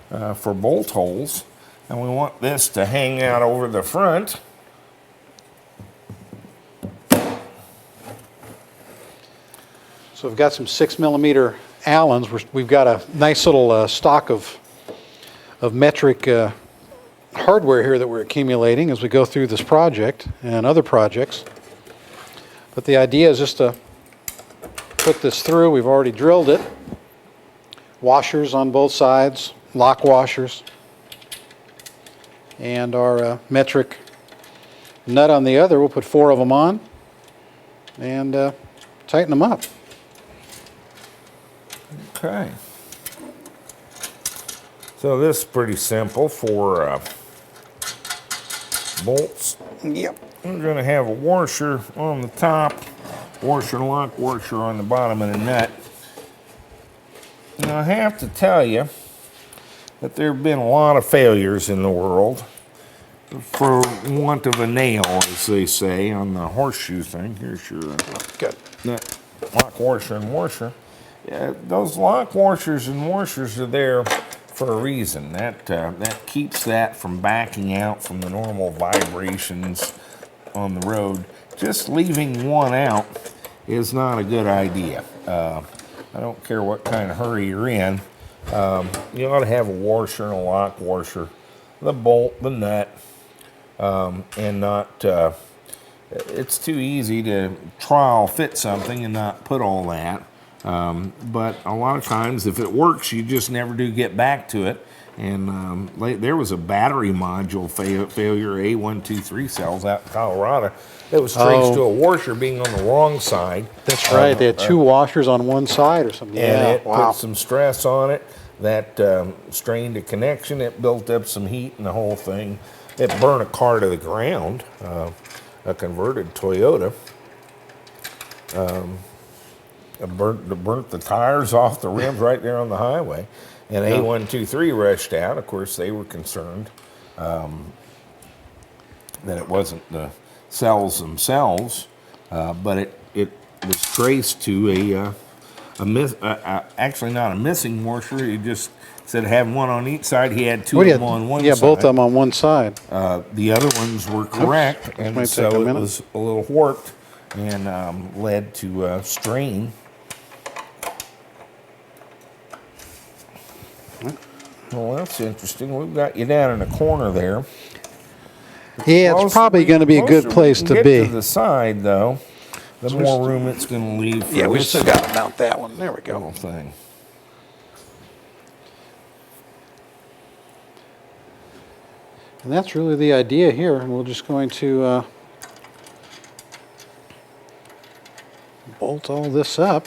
for bolt holes. And we want this to hang out over the front. So we've got some 6mm Allens. We've got a nice little stock of metric hardware here that we're accumulating as we go through this project and other projects. But the idea is just to put this through. We've already drilled it. Washers on both sides, lock washers, and our metric nut on the other. We'll put 4 of them on and tighten them up. Okay. So this is pretty simple for bolts. Yep. We're going to have a washer on the top, washer lock washer on the bottom of the nut. Now I have to tell you that there have been a lot of failures in the world for want of a nail, as they say, on the horseshoe thing. Here's your Good. nut lock washer and washer. Yeah, those lock washers and washers are there for a reason. That keeps that from backing out from the normal vibrations on the road. Just leaving one out is not a good idea. I don't care what kind of hurry you're in. You ought to have a washer and a lock washer, the bolt, the nut, and not. It's too easy to trial fit something and not put all that. But a lot of times, if it works, you just never do get back to it. And there was a battery module failure, A123 cells out in Colorado. It was traced to a washer being on the wrong side. That's right. They had 2 washers on one side or something. And yeah, it put some stress on it. That strained a connection. It built up some heat in the whole thing. It burned a car to the ground, a converted Toyota. It burnt the tires off the rims right there on the highway. And A123 rushed out. Of course, they were concerned that it wasn't the cells themselves, but it was traced to actually not a missing washer. He just said having one on each side. He had 2 of them on one side. Yeah, both of them on one side. The other ones were correct, and so it was a little warped and led to strain. Well, that's interesting. We've got you down in a corner there. Yeah, it's probably going to be a good place to be. Get to the side, though, the more room it's going to leave for yeah, we this still got to mount that one. There we go. little thing. And that's really the idea here. And we're just going to bolt all this up.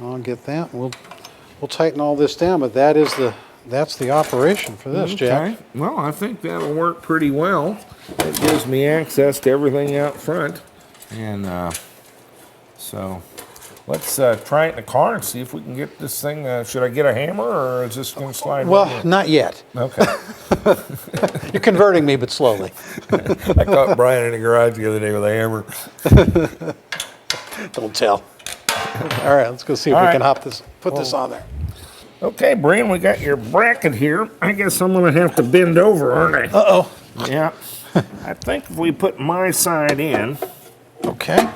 I'll get that. We'll tighten all this down, but that's the operation for this, Jack. Well, I think that'll work pretty well. It gives me access to everything out front, and so let's try it in the car and see if we can get this thing. Should I get a hammer, or is this going to slide? Well, not yet. Okay. You're converting me, but slowly. I caught Brian in the garage the other day with a hammer. Don't tell. All right, let's go see if we can put this on there. Okay, Brian, we got your bracket here. I guess I'm going to have to bend over, aren't I? Uh-oh. Yeah. I think if we put my side in. Okay.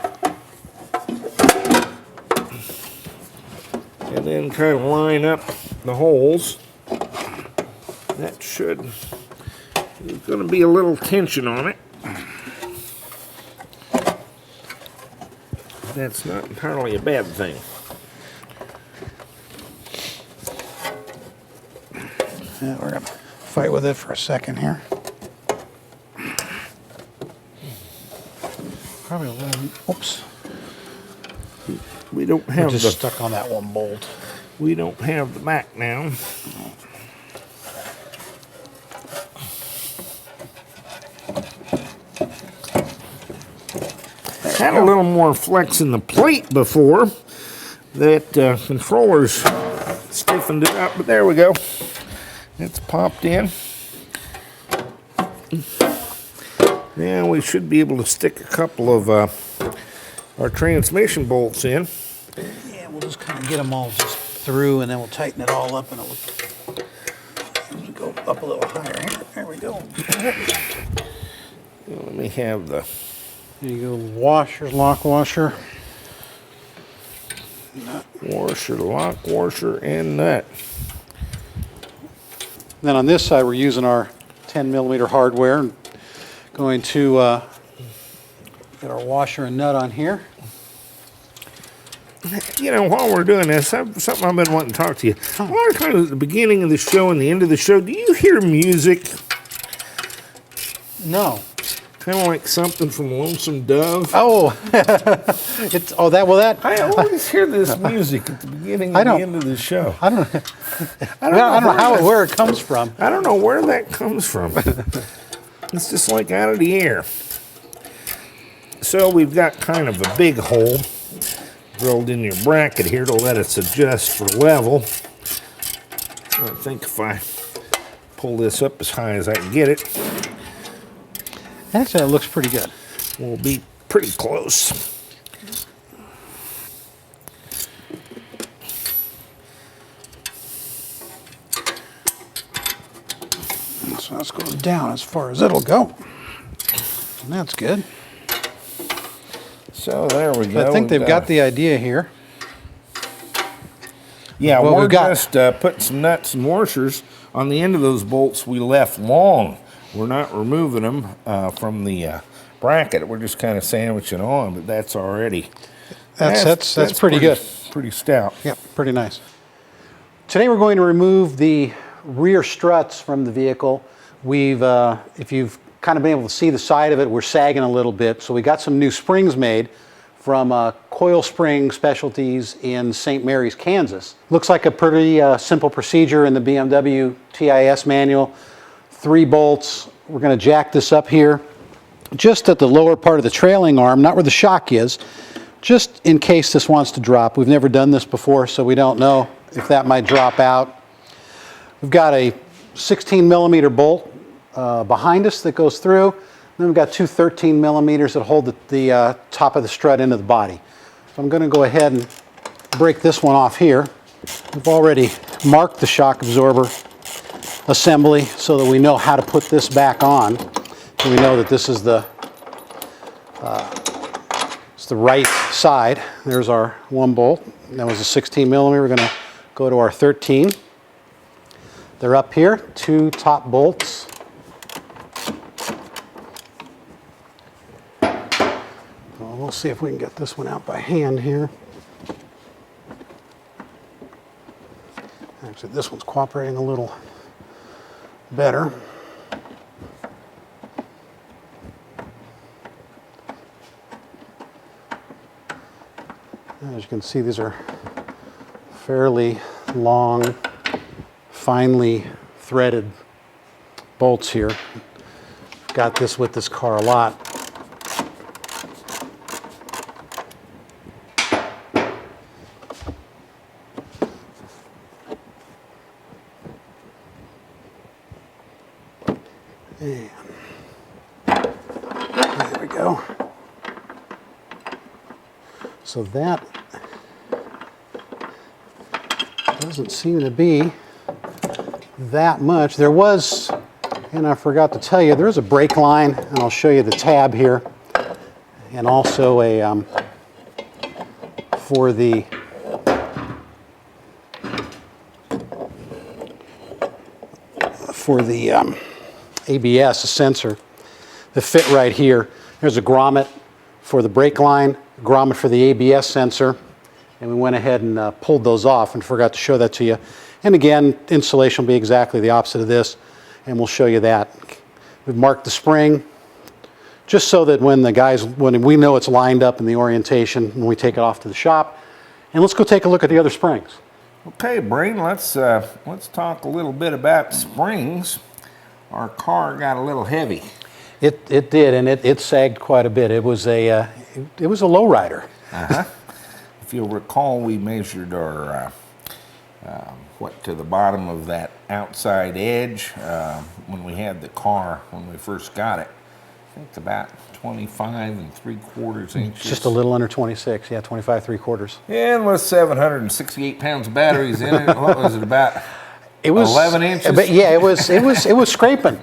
And then kind of line up the holes. That should. There's going to be a little tension on it. That's not entirely a bad thing. Yeah, we're going to fight with it for a second here. Probably a little, oops. We don't have We're just stuck on that one bolt. We don't have the back now. Had a little more flex in the plate before. That controller's stiffened it up, but there we go. It's popped in. Now we should be able to stick a couple of our transmission bolts in. Yeah, we'll just kind of get them all just through, and then we'll tighten it all up, and it'll go up a little higher here. There we go. Let me have the... There you go, washer, lock washer. Washer, lock washer, and nut. Then on this side, we're using our 10mm hardware. And going to get our washer and nut on here. You know, while we're doing this, something I've been wanting to talk to you. A lot of times at the beginning of the show and the end of the show, do you hear music? No. Kind of like something from Lonesome Dove. Oh, it's that. I always hear this music at the beginning and the end of the show. I don't know where it comes from. I don't know where that comes from. It's just like out of the air. So we've got kind of a big hole drilled in your bracket here to let us adjust for level. I think if I pull this up as high as I can get it, actually, it looks pretty good. We'll be pretty close. So that's going down as far as it'll go. And that's good. So there we go. I think they've got the idea here. Yeah, well, we're just putting some nuts and washers on the end of those bolts we left long. We're not removing them from the bracket. We're just kind of sandwiching on, but that's already... That's pretty good. Pretty stout. Yep, pretty nice. Today we're going to remove the rear struts from the vehicle. We've, if you've kind of been able to see the side of it, we're sagging a little bit. So we got some new springs made from Coil Spring Specialties in St. Mary's, Kansas. Looks like a pretty simple procedure in the BMW TIS manual. 3 bolts. We're going to jack this up here just at the lower part of the trailing arm, not where the shock is, just in case this wants to drop. We've never done this before, so we don't know if that might drop out. We've got a 16mm bolt behind us that goes through. Then we've got 2 13mm that hold the top of the strut into the body. So I'm going to go ahead and break this one off here. We've already marked the shock absorber assembly so that we know how to put this back on. And we know that this is it's the right side. There's our 1 bolt. That was a 16mm. We're going to go to our 13. They're up here, 2 top bolts. Well, we'll see if we can get this one out by hand here. Actually, this one's cooperating a little better. As you can see, these are fairly long, finely threaded bolts here. Got this with this car a lot. And there we go. So that doesn't seem to be that much. There was, and I forgot to tell you, there's a brake line, and I'll show you the tab here, and also a for the ABS, a sensor that fit right here. There's a grommet for the brake line, a grommet for the ABS sensor, and we went ahead and pulled those off and forgot to show that to you. And again, installation will be exactly the opposite of this, and we'll show you that. We've marked the spring just so that when we know it's lined up in the orientation when we take it off to the shop. And let's go take a look at the other springs. Okay, Braden, let's talk a little bit about springs. Our car got a little heavy. It did, and it sagged quite a bit. It was a lowrider. If you'll recall, we measured our to the bottom of that outside edge when we had the car when we first got it, think it's about 25 3/4 inches. Just a little under 26, yeah, 25 3/4. And with 768 pounds of batteries in it, what was it about? It was 11 inches? But yeah, it was scraping,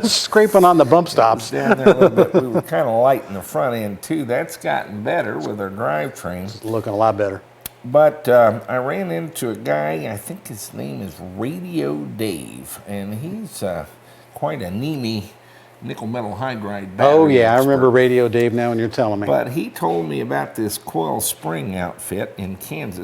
scraping on the bump stops. Down there a little bit. We were kind of light in the front end too. That's gotten better with our drivetrain. Looking a lot better. But I ran into a guy, I think his name is Radio Dave, and he's quite a NEMI nickel metal hydride battery Oh yeah, I remember expert. Radio Dave now when you're telling me. But he told me about this coil spring outfit in Kansas